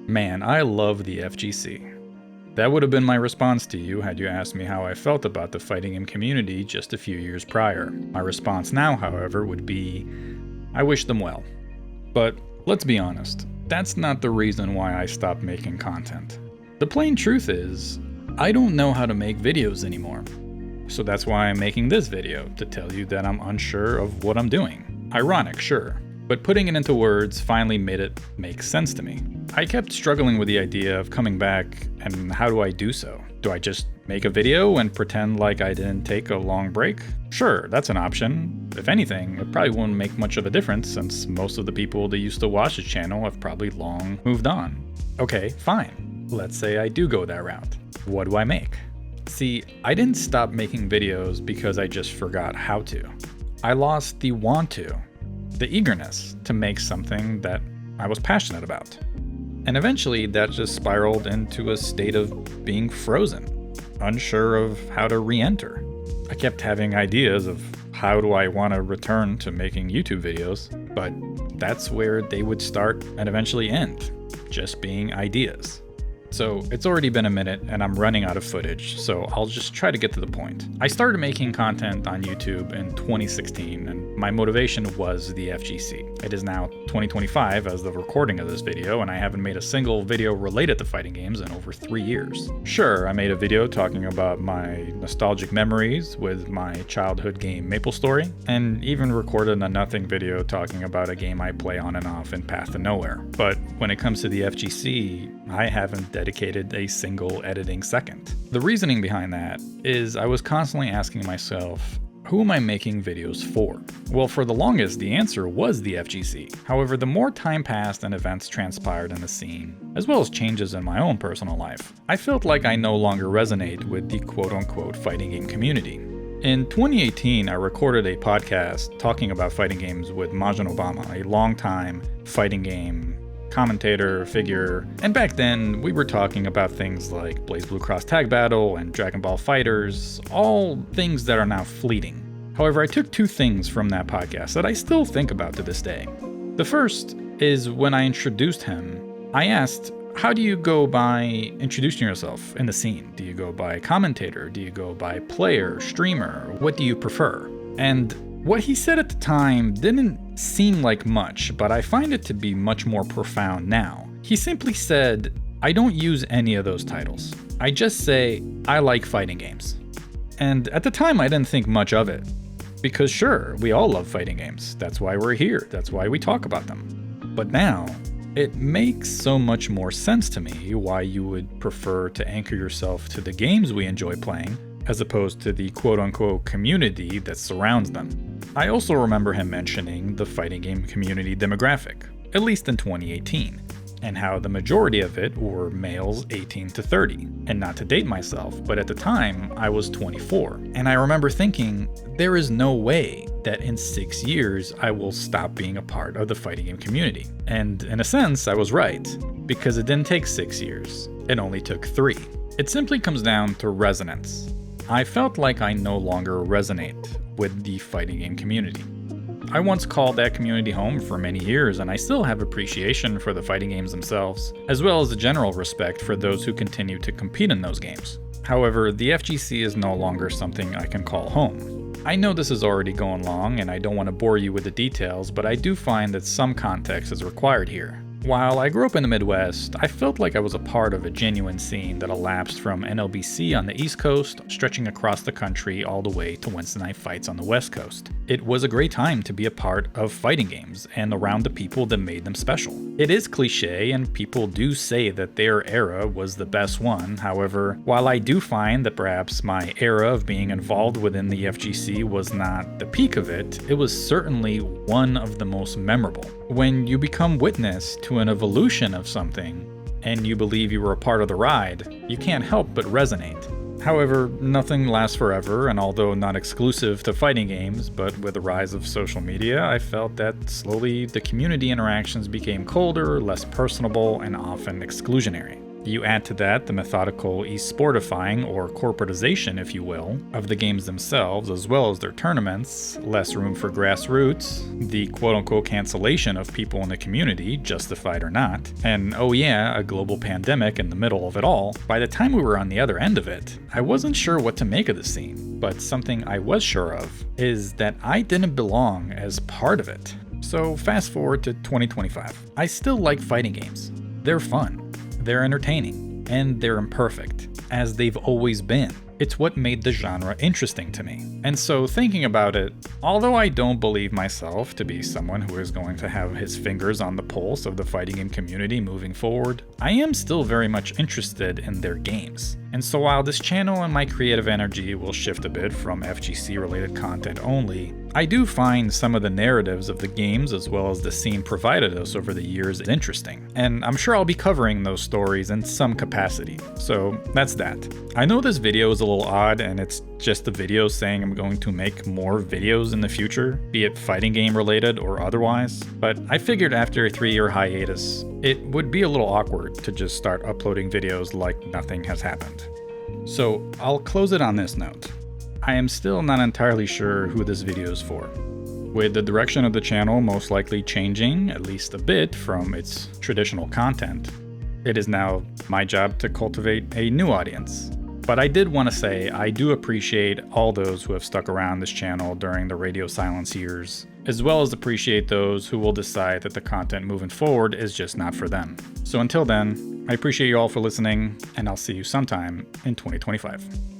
Man, I love the FGC. That would have been my response to you had you asked me how I felt about the fighting game community just a few years prior. My response now, however, would be, I wish them well. But let's be honest, that's not the reason why I stopped making content. The plain truth is, I don't know how to make videos anymore. So that's why I'm making this video, to tell you that I'm unsure of what I'm doing. Ironic, sure, but putting it into words finally made it make sense to me. I kept struggling with the idea of coming back, and how do I do so? Do I just make a video and pretend like I didn't take a long break? Sure, that's an option. If anything, it probably won't make much of a difference since most of the people that used to watch the channel have probably long moved on. Okay, fine. Let's say I do go that route. What do I make? See, I didn't stop making videos because I just forgot how to. I lost the want to, the eagerness to make something that I was passionate about. And eventually that just spiraled into a state of being frozen, unsure of how to re-enter. I kept having ideas of how do I want to return to making YouTube videos, but that's where they would start and eventually end, just being ideas. So it's already been a minute and I'm running out of footage, so I'll just try to get to the point. I started making content on YouTube in 2016 and my motivation was the FGC. It is now 2025 as the recording of this video and I haven't made a single video related to fighting games in over 3 years. Sure, I made a video talking about my nostalgic memories with my childhood game MapleStory, and even recorded a nothing video talking about a game I play on and off in Path to Nowhere. But when it comes to the FGC, I haven't dedicated a single editing second. The reasoning behind that is I was constantly asking myself, who am I making videos for? Well, for the longest, the answer was the FGC. However, the more time passed and events transpired in the scene, as well as changes in my own personal life, I felt like I no longer resonate with the quote-unquote fighting game community. In 2018, I recorded a podcast talking about fighting games with Majin Obama, a longtime fighting game commentator figure, and back then we were talking about things like BlazBlue Cross Tag Battle and Dragon Ball FighterZ, all things that are now fleeting. However, I took two things from that podcast that I still think about to this day. The first is when I introduced him, I asked, how do you go by introducing yourself in the scene? Do you go by commentator? Do you go by player, streamer? What do you prefer? And what he said at the time didn't seem like much, but I find it to be much more profound now. He simply said, I don't use any of those titles. I just say, I like fighting games. And at the time, I didn't think much of it. Because sure, we all love fighting games. That's why we're here. That's why we talk about them. But now, it makes so much more sense to me why you would prefer to anchor yourself to the games we enjoy playing, as opposed to the quote-unquote community that surrounds them. I also remember him mentioning the fighting game community demographic, at least in 2018, and how the majority of it were males 18 to 30. And not to date myself, but at the time, I was 24. And I remember thinking, there is no way that in 6 years I will stop being a part of the fighting game community. And in a sense, I was right, because it didn't take 6 years, it only took 3. It simply comes down to resonance. I felt like I no longer resonate with the fighting game community. I once called that community home for many years, and I still have appreciation for the fighting games themselves, as well as a general respect for those who continue to compete in those games. However, the FGC is no longer something I can call home. I know this is already going long, and I don't want to bore you with the details, but I do find that some context is required here. While I grew up in the Midwest, I felt like I was a part of a genuine scene that elapsed from NLBC on the East Coast, stretching across the country all the way to Wednesday Night Fights on the West Coast. It was a great time to be a part of fighting games and around the people that made them special. It is cliche and people do say that their era was the best one. However, while I do find that perhaps my era of being involved within the FGC was not the peak of it, it was certainly one of the most memorable. When you become witness to an evolution of something, and you believe you were a part of the ride, you can't help but resonate. However, nothing lasts forever, and although not exclusive to fighting games, but with the rise of social media, I felt that slowly the community interactions became colder, less personable, and often exclusionary. You add to that the methodical esportifying, or corporatization if you will, of the games themselves as well as their tournaments, less room for grassroots, the quote-unquote cancellation of people in the community, justified or not, and oh yeah, a global pandemic in the middle of it all. By the time we were on the other end of it, I wasn't sure what to make of the scene, but something I was sure of is that I didn't belong as part of it. So fast forward to 2025. I still like fighting games. They're fun. They're entertaining, and they're imperfect, as they've always been. It's what made the genre interesting to me. And so thinking about it, although I don't believe myself to be someone who is going to have his fingers on the pulse of the fighting game community moving forward, I am still very much interested in their games. And so while this channel and my creative energy will shift a bit from FGC related content only, I do find some of the narratives of the games as well as the scene provided us over the years interesting, and I'm sure I'll be covering those stories in some capacity. So that's that. I know this video is a little odd and it's just a video saying I'm going to make more videos in the future, be it fighting game related or otherwise, but I figured after a 3-year hiatus, it would be a little awkward to just start uploading videos like nothing has happened. So I'll close it on this note. I am still not entirely sure who this video is for. With the direction of the channel most likely changing, at least a bit, from its traditional content, it is now my job to cultivate a new audience. But I did want to say I do appreciate all those who have stuck around this channel during the radio silence years, as well as appreciate those who will decide that the content moving forward is just not for them. So until then, I appreciate you all for listening, and I'll see you sometime in 2025.